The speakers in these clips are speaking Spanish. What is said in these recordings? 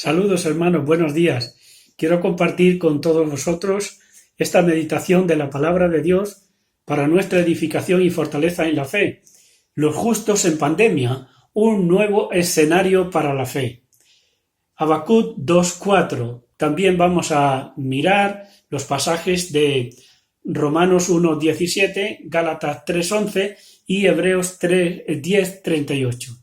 Saludos hermanos, buenos días. Quiero compartir con todos vosotros esta meditación de la palabra de Dios para nuestra edificación y fortaleza en la fe. Los justos en pandemia, un nuevo escenario para la fe. Habacuc 2:4. También vamos a mirar los pasajes de Romanos 1:17, Gálatas 3:11 y Hebreos 10:38.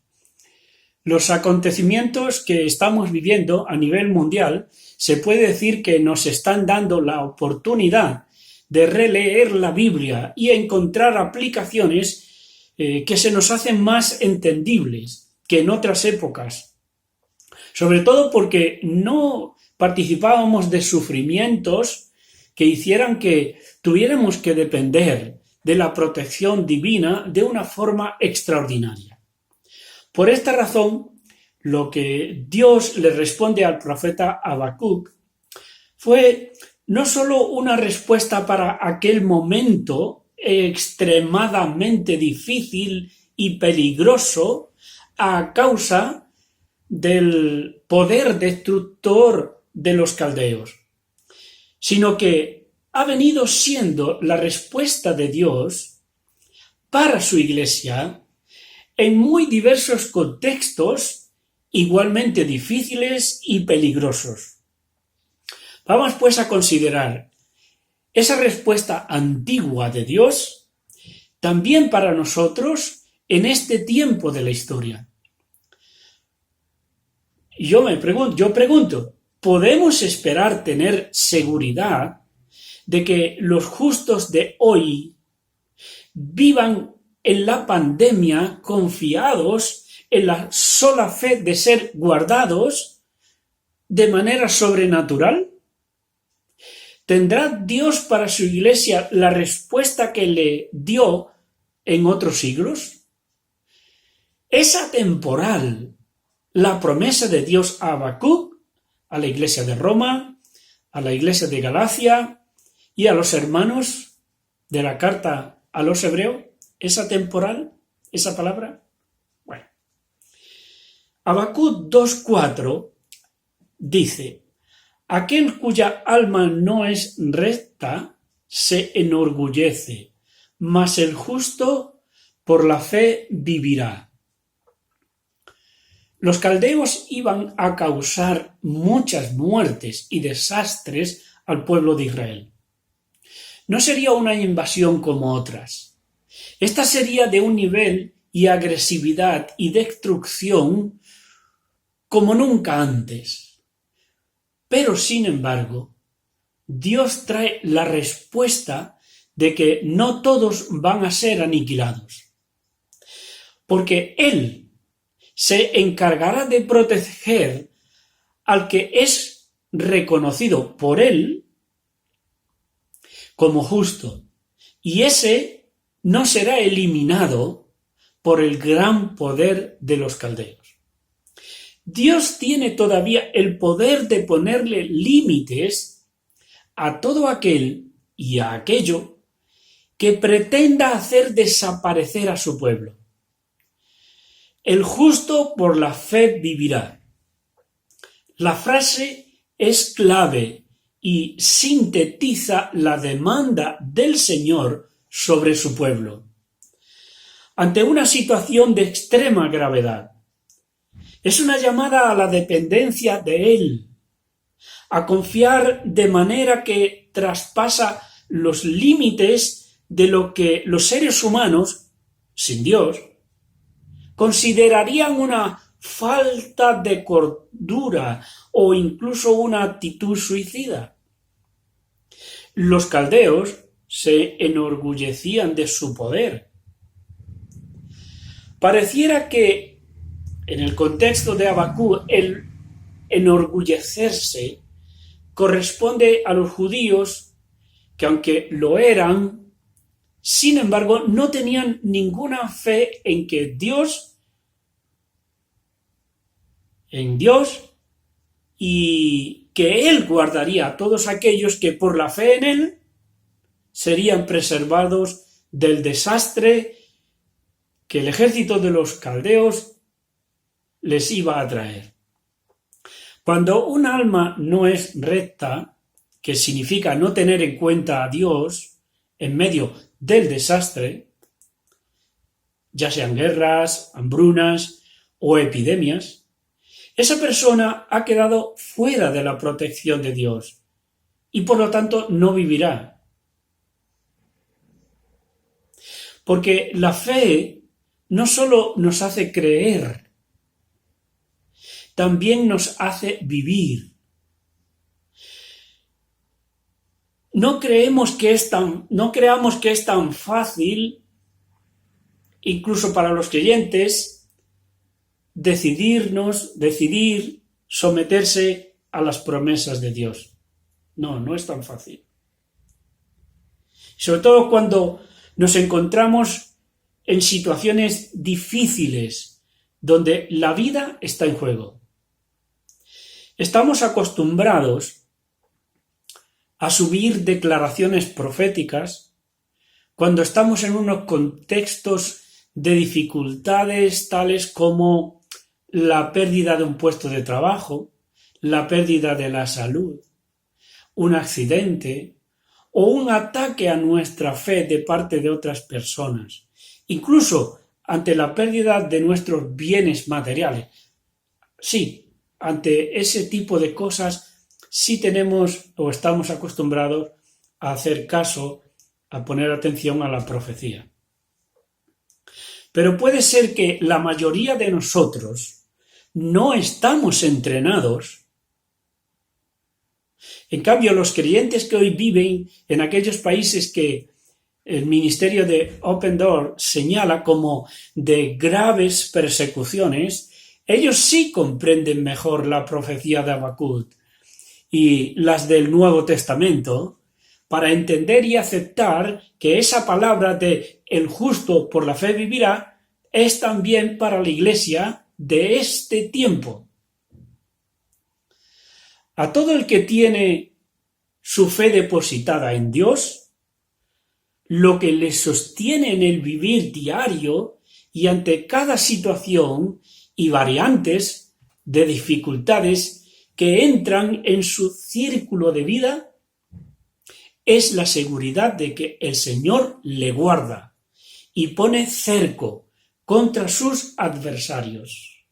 Los acontecimientos que estamos viviendo a nivel mundial se puede decir que nos están dando la oportunidad de releer la Biblia y encontrar aplicaciones que se nos hacen más entendibles que en otras épocas. Sobre todo porque no participábamos de sufrimientos que hicieran que tuviéramos que depender de la protección divina de una forma extraordinaria. Por esta razón, lo que Dios le responde al profeta Habacuc fue no solo una respuesta para aquel momento extremadamente difícil y peligroso a causa del poder destructor de los caldeos, sino que ha venido siendo la respuesta de Dios para su iglesia en muy diversos contextos igualmente difíciles y peligrosos. Vamos pues a considerar esa respuesta antigua de Dios también para nosotros en este tiempo de la historia. Yo pregunto, ¿podemos esperar tener seguridad de que los justos de hoy vivan en la pandemia confiados en la sola fe de ser guardados de manera sobrenatural? ¿Tendrá Dios para su iglesia la respuesta que le dio en otros siglos? ¿Es atemporal la promesa de Dios a Habacuc, a la iglesia de Roma, a la iglesia de Galacia y a los hermanos de la carta a los hebreos? ¿Es atemporal esa palabra? Bueno, Habacuc 2:4 dice: aquel cuya alma no es recta se enorgullece, mas el justo por la fe vivirá. Los caldeos iban a causar muchas muertes y desastres al pueblo de Israel. No sería una invasión como otras. Esta sería de un nivel y agresividad y destrucción como nunca antes. Pero, sin embargo, Dios trae la respuesta de que no todos van a ser aniquilados, porque Él se encargará de proteger al que es reconocido por Él como justo, y ese no será eliminado por el gran poder de los caldeos. Dios tiene todavía el poder de ponerle límites a todo aquel y a aquello que pretenda hacer desaparecer a su pueblo. El justo por la fe vivirá. La frase es clave y sintetiza la demanda del Señor sobre su pueblo. Ante una situación de extrema gravedad, es una llamada a la dependencia de Él, a confiar de manera que traspasa los límites de lo que los seres humanos, sin Dios, considerarían una falta de cordura o incluso una actitud suicida. Los caldeos se enorgullecían de su poder. Pareciera que en el contexto de Habacuc el enorgullecerse corresponde a los judíos que, aunque lo eran, sin embargo no tenían ninguna fe en Dios y que Él guardaría a todos aquellos que por la fe en Él serían preservados del desastre que el ejército de los caldeos les iba a traer. Cuando un alma no es recta, que significa no tener en cuenta a Dios en medio del desastre, ya sean guerras, hambrunas o epidemias, esa persona ha quedado fuera de la protección de Dios y por lo tanto no vivirá. Porque la fe no solo nos hace creer, también nos hace vivir. No creamos que es tan fácil, incluso para los creyentes, decidir someterse a las promesas de Dios. No, no es tan fácil. Sobre todo cuando nos encontramos en situaciones difíciles, donde la vida está en juego. Estamos acostumbrados a subir declaraciones proféticas cuando estamos en unos contextos de dificultades tales como la pérdida de un puesto de trabajo, la pérdida de la salud, un accidente o un ataque a nuestra fe de parte de otras personas, incluso ante la pérdida de nuestros bienes materiales. Sí, ante ese tipo de cosas sí tenemos o estamos acostumbrados a hacer caso, a poner atención a la profecía. Pero puede ser que la mayoría de nosotros no estamos entrenados. En cambio, los creyentes que hoy viven en aquellos países que el ministerio de Open Door señala como de graves persecuciones, ellos sí comprenden mejor la profecía de Habacuc y las del Nuevo Testamento para entender y aceptar que esa palabra de el justo por la fe vivirá es también para la Iglesia de este tiempo. A todo el que tiene su fe depositada en Dios, lo que le sostiene en el vivir diario y ante cada situación y variantes de dificultades que entran en su círculo de vida, es la seguridad de que el Señor le guarda y pone cerco contra sus adversarios.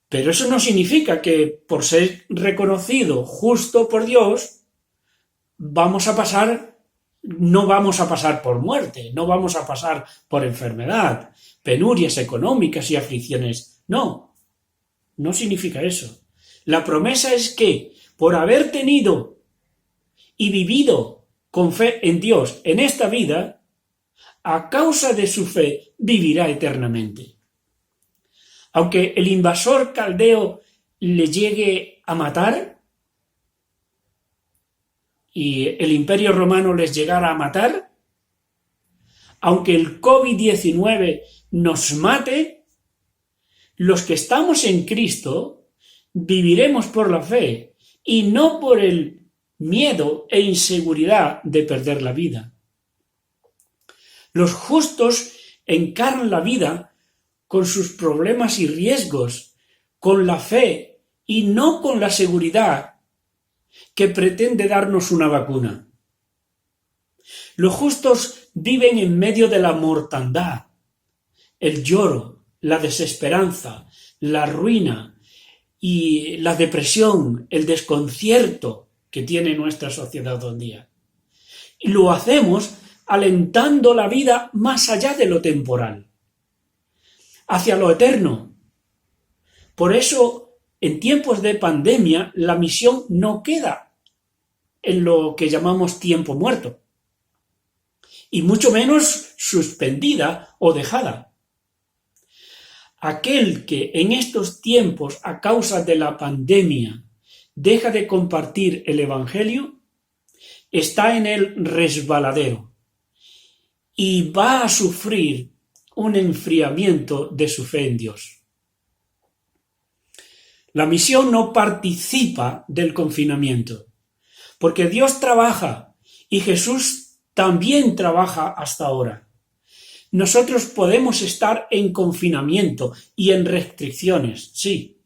Pero eso no significa que por ser reconocido justo por Dios no vamos a pasar por muerte, no vamos a pasar por enfermedad, penurias económicas y aflicciones. No significa eso. La promesa es que por haber tenido y vivido con fe en Dios en esta vida, a causa de su fe vivirá eternamente. Aunque el invasor caldeo le llegue a matar y el Imperio Romano les llegara a matar, aunque el COVID-19 nos mate, los que estamos en Cristo viviremos por la fe y no por el miedo e inseguridad de perder la vida. Los justos encaran la vida con sus problemas y riesgos, con la fe y no con la seguridad que pretende darnos una vacuna. Los justos viven en medio de la mortandad, el lloro, la desesperanza, la ruina y la depresión, el desconcierto que tiene nuestra sociedad hoy en día. Y lo hacemos alentando la vida más allá de lo temporal, hacia lo eterno. Por eso, en tiempos de pandemia, la misión no queda en lo que llamamos tiempo muerto, y mucho menos suspendida o dejada. Aquel que en estos tiempos, a causa de la pandemia, deja de compartir el Evangelio, está en el resbaladero y va a sufrir un enfriamiento de su fe en Dios. La misión no participa del confinamiento, porque Dios trabaja y Jesús también trabaja hasta ahora. Nosotros podemos estar en confinamiento y en restricciones, sí,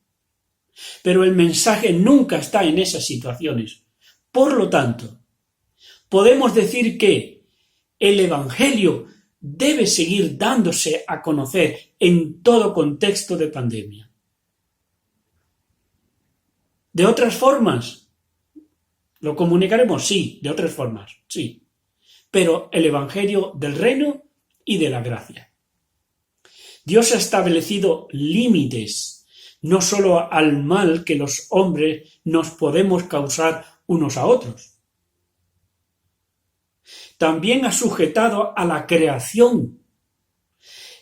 Pero el mensaje nunca está en esas situaciones. Por lo tanto, podemos decir que el Evangelio debe seguir dándose a conocer en todo contexto de pandemia. ¿De otras formas? ¿Lo comunicaremos? Sí, de otras formas, sí. Pero el Evangelio del reino y de la gracia. Dios ha establecido límites, no solo al mal que los hombres nos podemos causar unos a otros. También ha sujetado a la creación.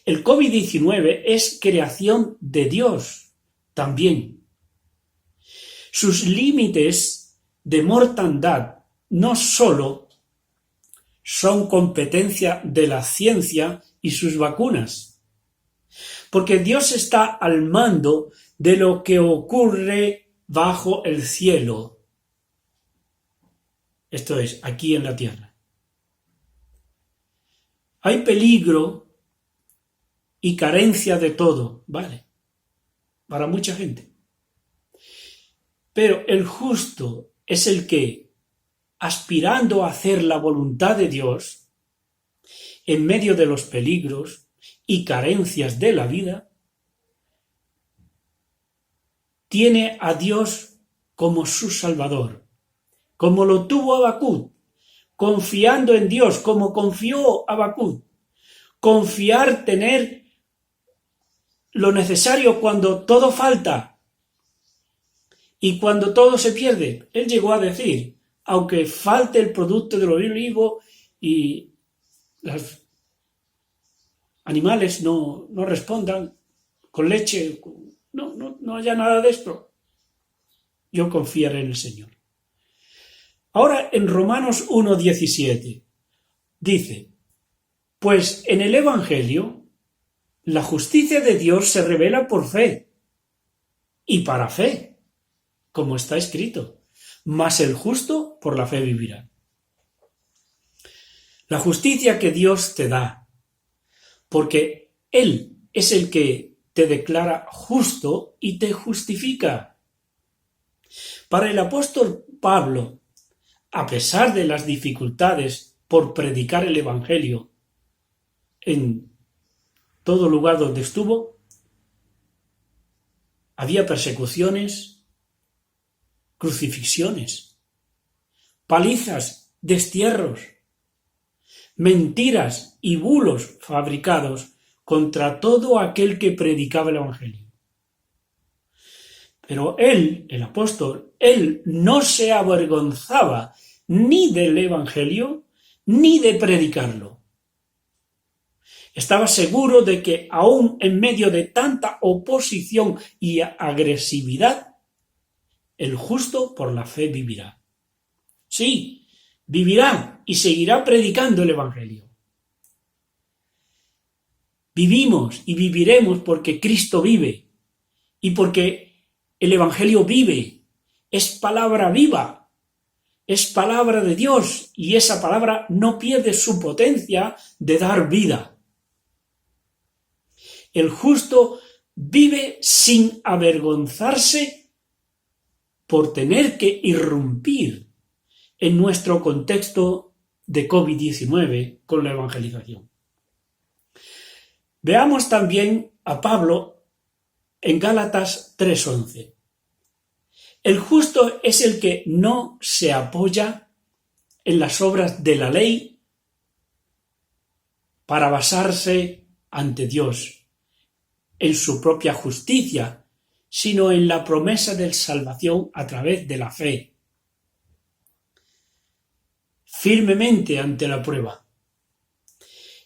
El COVID-19 es creación de Dios también. Sus límites de mortandad no solo son competencia de la ciencia y sus vacunas, porque Dios está al mando de lo que ocurre bajo el cielo, esto es, aquí en la tierra. Hay peligro y carencia de todo, vale, para mucha gente. Pero el justo es el que, aspirando a hacer la voluntad de Dios, en medio de los peligros y carencias de la vida, tiene a Dios como su Salvador, como lo tuvo Habacuc, confiando en Dios, como confió Habacuc. Confiar, tener lo necesario cuando todo falta y cuando todo se pierde. Él llegó a decir, aunque falte el producto del olivo y los animales no respondan con leche, no haya nada de esto, yo confiaré en el Señor. Ahora en Romanos 1:17 dice, pues en el Evangelio la justicia de Dios se revela por fe y para fe, como está escrito, mas el justo por la fe vivirá. La justicia que Dios te da, porque Él es el que te declara justo y te justifica. Para el apóstol Pablo, a pesar de las dificultades por predicar el Evangelio en todo lugar donde estuvo, había persecuciones, crucifixiones, palizas, destierros, mentiras y bulos fabricados contra todo aquel que predicaba el Evangelio. Pero él, el apóstol, él no se avergonzaba ni del Evangelio ni de predicarlo. Estaba seguro de que aún en medio de tanta oposición y agresividad, el justo por la fe vivirá. Sí, vivirá y seguirá predicando el Evangelio. Vivimos y viviremos porque Cristo vive y porque el Evangelio vive, es palabra viva, es palabra de Dios y esa palabra no pierde su potencia de dar vida. El justo vive sin avergonzarse por tener que irrumpir en nuestro contexto de COVID-19 con la evangelización. Veamos también a Pablo en Gálatas 3:11. El justo es el que no se apoya en las obras de la ley para basarse ante Dios en su propia justicia, sino en la promesa de salvación a través de la fe. Firmemente ante la prueba.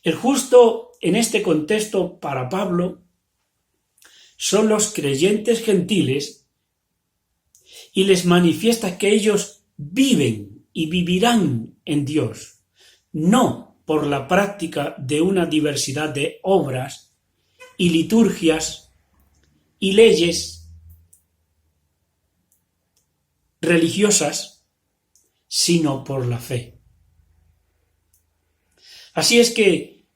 El justo en este contexto para Pablo son los creyentes gentiles y les manifiesta que ellos viven y vivirán en Dios, no por la práctica de una diversidad de obras y liturgias y leyes religiosas, sino por la fe. Así es que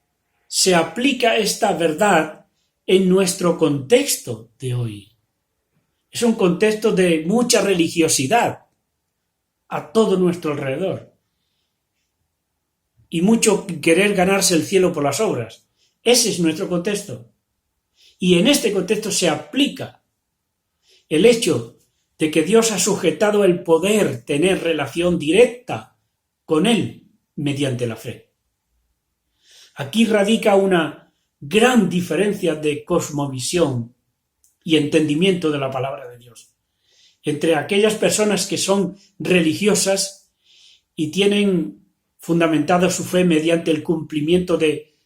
se aplica esta verdad en nuestro contexto de hoy. Es un contexto de mucha religiosidad a todo nuestro alrededor y mucho querer ganarse el cielo por las obras. Ese es nuestro contexto. Y en este contexto se aplica el hecho de que Dios ha sujetado el poder tener relación directa con Él mediante la fe. Aquí radica una gran diferencia de cosmovisión y entendimiento de la palabra de Dios entre aquellas personas que son religiosas y tienen fundamentada su fe mediante el cumplimiento de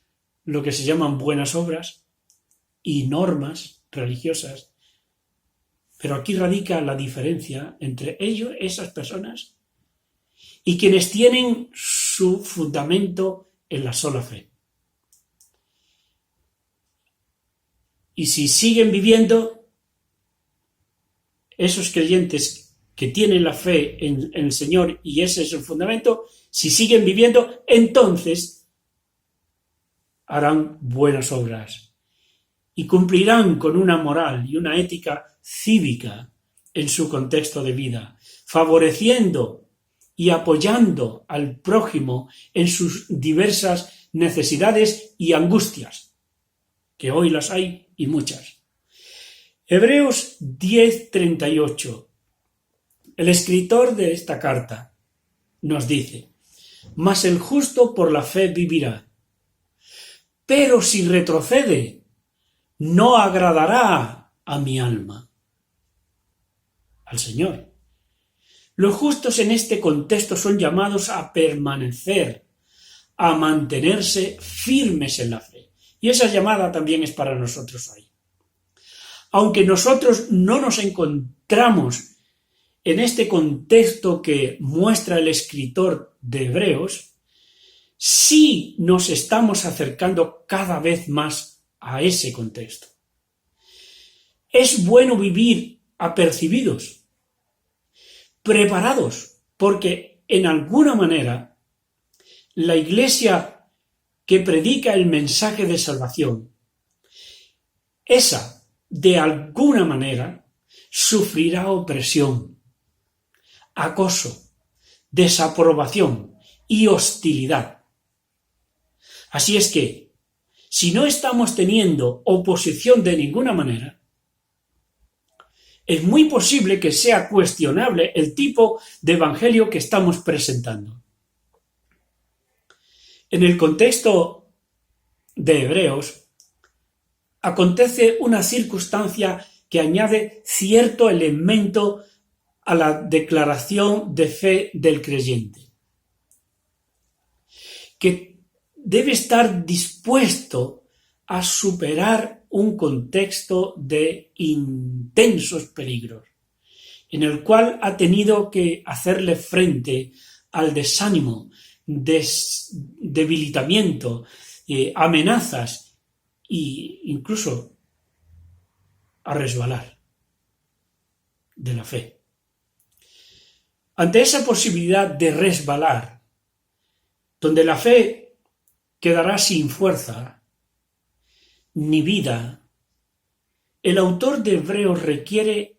lo que se llaman buenas obras y normas religiosas. Pero aquí radica la diferencia entre ellos, esas personas, y quienes tienen su fundamento en la sola fe. Y si siguen viviendo, esos creyentes que tienen la fe en el Señor y ese es el fundamento, si siguen viviendo, entonces harán buenas obras y cumplirán con una moral y una ética cívica en su contexto de vida, favoreciendo y apoyando al prójimo en sus diversas necesidades y angustias, que hoy las hay y muchas. Hebreos 10:38. El escritor de esta carta nos dice: mas el justo por la fe vivirá. Pero si retrocede, no agradará a mi alma. Al Señor. Los justos en este contexto son llamados a permanecer, a mantenerse firmes en la fe. Y esa llamada también es para nosotros hoy. Aunque nosotros no nos encontramos en este contexto que muestra el escritor de Hebreos, sí nos estamos acercando cada vez más a ese contexto. Es bueno vivir apercibidos, preparados, porque en alguna manera la Iglesia que predica el mensaje de salvación, esa de alguna manera sufrirá opresión, acoso, desaprobación y hostilidad. Así es que, si no estamos teniendo oposición de ninguna manera, es muy posible que sea cuestionable el tipo de evangelio que estamos presentando. En el contexto de Hebreos, acontece una circunstancia que añade cierto elemento a la declaración de fe del creyente, que debe estar dispuesto a superar un contexto de intensos peligros, en el cual ha tenido que hacerle frente al desánimo, debilitamiento, amenazas e incluso a resbalar de la fe. Ante esa posibilidad de resbalar, donde la fe quedará sin fuerza ni vida, el autor de Hebreos requiere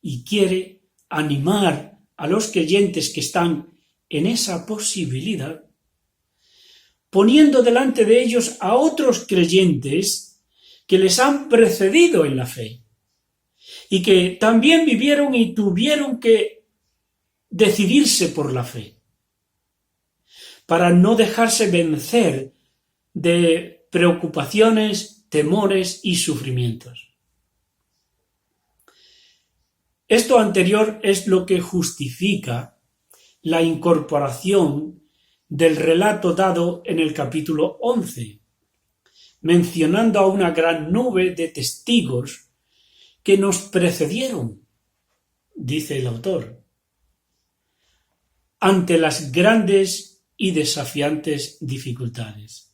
y quiere animar a los creyentes que están en esa posibilidad, poniendo delante de ellos a otros creyentes que les han precedido en la fe y que también vivieron y tuvieron que decidirse por la fe, para no dejarse vencer de preocupaciones, temores y sufrimientos. Esto anterior es lo que justifica la incorporación del relato dado en el capítulo 11, mencionando a una gran nube de testigos que nos precedieron, dice el autor, ante las grandes y desafiantes dificultades.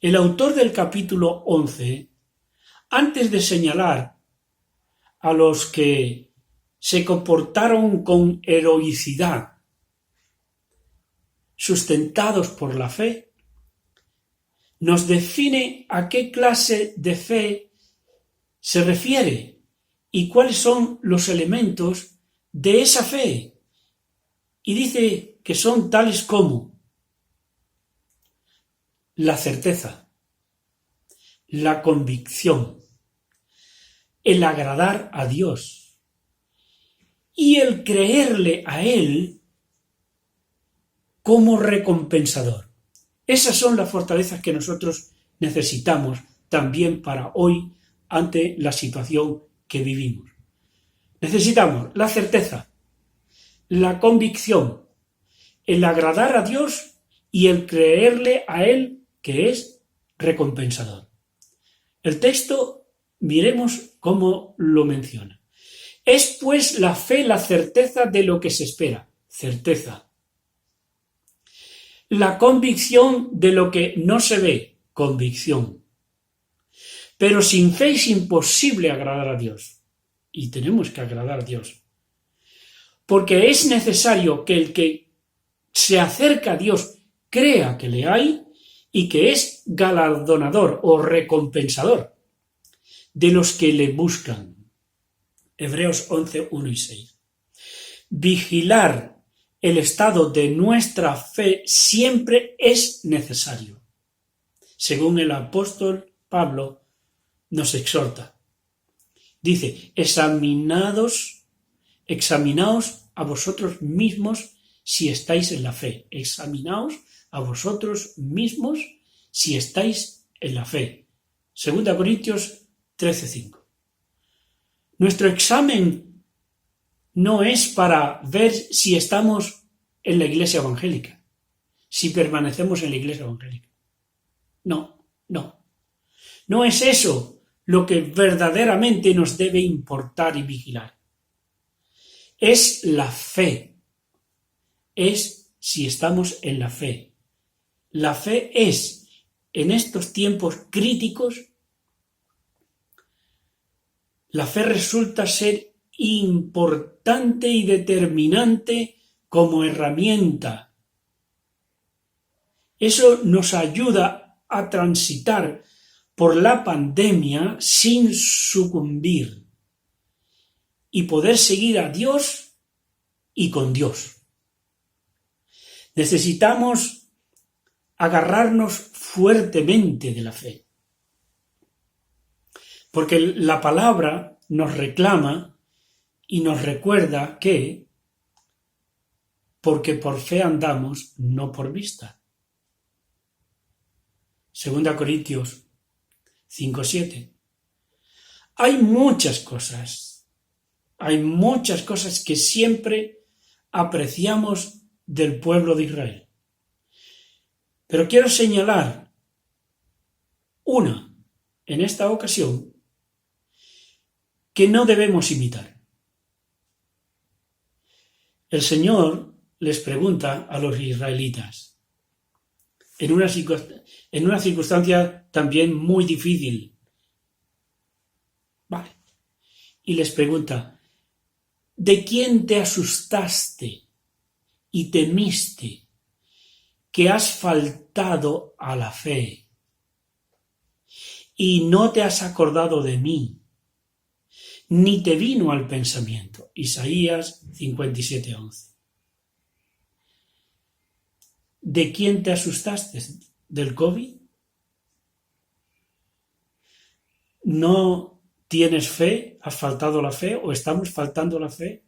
El autor del capítulo 11, antes de señalar a los que se comportaron con heroicidad, sustentados por la fe, nos define a qué clase de fe se refiere ¿Y cuáles son los elementos de esa fe? Y dice que son tales como la certeza, la convicción, el agradar a Dios y el creerle a Él como recompensador. Esas son las fortalezas que nosotros necesitamos también para hoy ante la situación que vivimos. Necesitamos la certeza, la convicción, el agradar a Dios y el creerle a Él que es recompensador. El texto, miremos cómo lo menciona. Es pues la fe la certeza de lo que se espera, certeza. La convicción de lo que no se ve, convicción. Pero sin fe es imposible agradar a Dios. Y tenemos que agradar a Dios. Porque es necesario que el que se acerca a Dios crea que le hay y que es galardonador o recompensador de los que le buscan. Hebreos 11, 1 y 6. Vigilar el estado de nuestra fe siempre es necesario, según el apóstol Pablo nos exhorta. Dice, examinaos a vosotros mismos si estáis en la fe. Examinaos a vosotros mismos si estáis en la fe. 2 Corintios 13:5. Nuestro examen no es para ver si estamos en la iglesia evangélica, si permanecemos en la iglesia evangélica. No. No es eso lo que verdaderamente nos debe importar y vigilar. Es la fe. Es si estamos en la fe. La fe es, en estos tiempos críticos, la fe resulta ser importante y determinante como herramienta. Eso nos ayuda a transitar por la pandemia sin sucumbir y poder seguir a Dios y con Dios. Necesitamos agarrarnos fuertemente de la fe, porque la palabra nos reclama y nos recuerda que porque por fe andamos, no por vista. 2 Corintios 5:7. Hay muchas cosas que siempre apreciamos del pueblo de Israel. Pero quiero señalar una, en esta ocasión, que no debemos imitar. El Señor les pregunta a los israelitas, en una circunstancia también muy difícil. Vale. Y les pregunta, ¿de quién te asustaste y temiste que has faltado a la fe y no te has acordado de mí, ni te vino al pensamiento? Isaías 57:11. ¿De quién te asustaste? ¿Del COVID? ¿No tienes fe? ¿Has faltado la fe? ¿O estamos faltando la fe?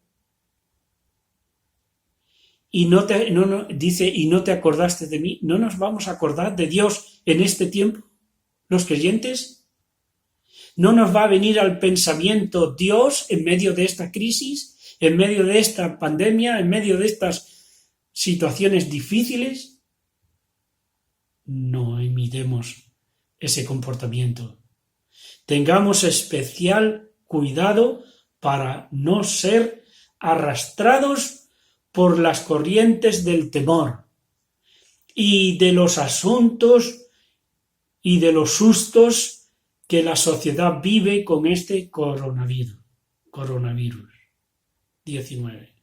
Y dice, y no te acordaste de mí. ¿No nos vamos a acordar de Dios en este tiempo, los creyentes? ¿No nos va a venir al pensamiento Dios en medio de esta crisis, en medio de esta pandemia, en medio de estas situaciones difíciles? No imitemos ese comportamiento. Tengamos especial cuidado para no ser arrastrados por las corrientes del temor y de los asuntos y de los sustos que la sociedad vive con este coronavirus 19.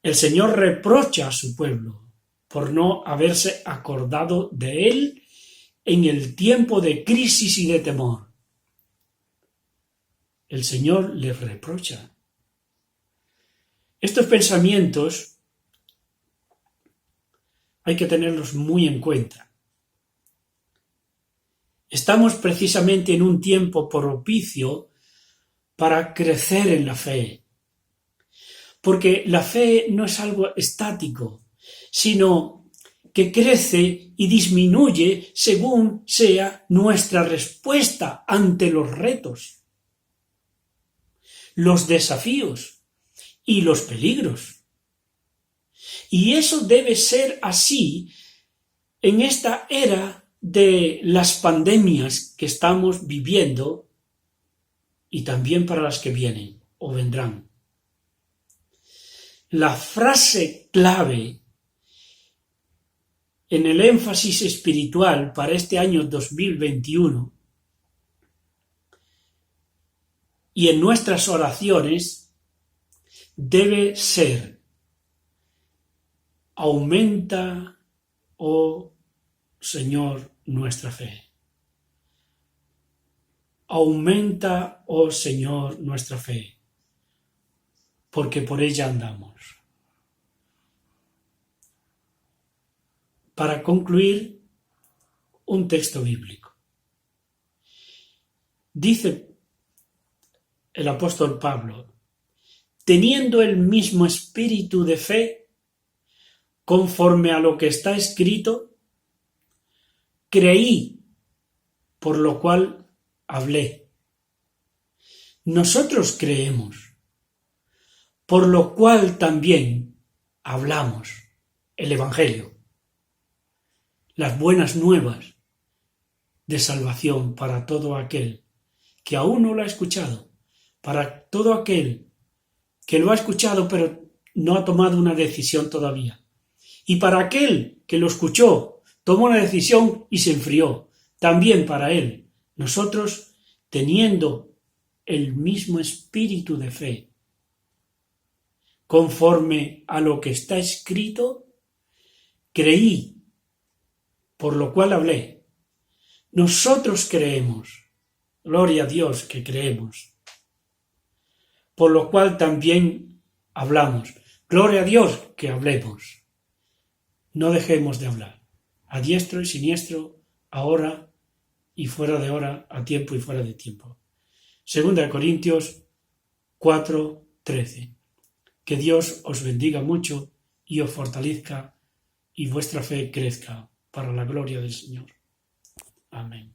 El Señor reprocha a su pueblo por no haberse acordado de Él en el tiempo de crisis y de temor. el Señor les reprocha. Estos pensamientos hay que tenerlos muy en cuenta. Estamos precisamente en un tiempo propicio para crecer en la fe, porque la fe no es algo estático, sino que crece y disminuye según sea nuestra respuesta ante los retos, los desafíos y los peligros. Y eso debe ser así en esta era de las pandemias que estamos viviendo y también para las que vienen o vendrán. La frase clave en el énfasis espiritual para este año 2021 y en nuestras oraciones debe ser: aumenta, oh Señor, nuestra fe. Aumenta, oh Señor, nuestra fe, porque por ella andamos. Para concluir, un texto bíblico. Dice el apóstol Pablo: teniendo el mismo espíritu de fe, conforme a lo que está escrito, creí, por lo cual hablé. Nosotros creemos, por lo cual también hablamos el Evangelio, las buenas nuevas de salvación para todo aquel que aún no lo ha escuchado, para todo aquel que lo ha escuchado pero no ha tomado una decisión todavía, y para aquel que lo escuchó, tomó una decisión y se enfrió, también para él. Nosotros, teniendo el mismo espíritu de fe, conforme a lo que está escrito, creí, por lo cual hablé. Nosotros creemos, gloria a Dios que creemos, por lo cual también hablamos. Gloria a Dios que hablemos. No dejemos de hablar, a diestro y siniestro, ahora y fuera de hora, a tiempo y fuera de tiempo. 2 Corintios 4:13. Que Dios os bendiga mucho y os fortalezca y vuestra fe crezca para la gloria del Señor. Amén.